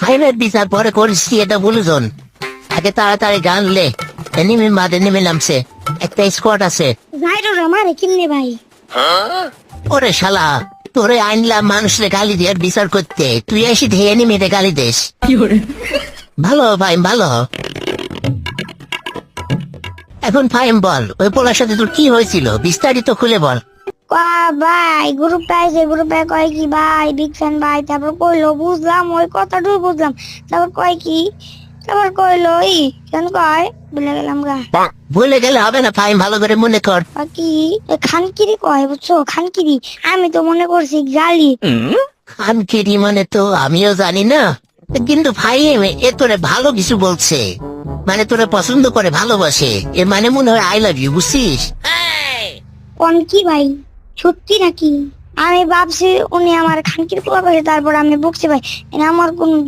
ফাইমের বিচার পরে করেছি এটা বুঝুন। আগে তাড়াতাড়ি গান লে, এনিমি মাঝে নেমে নামছে, একটা স্কোয়াড আছে। যাইরো আমারে কিনলে ভাই। ওরে শালা, তোরে আইনলাম মানুষরে গালি দিয়ে বিচার করতে, তুই এসে ধেয়ে এনিমিতে গালি দিস। ভালো ভাই ভালো। এখন ফাইম বল, ওই পোলার সাথে তোর কি হয়েছিল বিস্তারিত খুলে বল। ভাই গ্রুপে আছে, গ্রুপে কয় কি ভাই বিগ ফ্যান ভাই, তারপর কইলো বুঝলাম ওই কথাটুকু বুঝলাম, তারপর কয় কি, তারপর কইলো কেন কয় বলে গেলাম গা। বলে গেলে হবে না ফাইম, ভালো করে মনে কর। কি খানকিরি কয় বুঝছো, খানকিরি। আমি তো মনে করছি গালি। খানকিরি মানে তো আমিও জানি না, কিন্তু ফাইম এ তোরে ভালো কিছু বলছে, মানে তোরে পছন্দ করে ভালোবাসে, এর মানে মনে হয় আই লাভ ইউ, বুঝছিস? কোন কি ভাই, সত্যি নাকি? আমি ভাবছি উনি আমার খানকির পোলা কইছে, তারপর আমি বকছি ভাই, এটা আমার কোন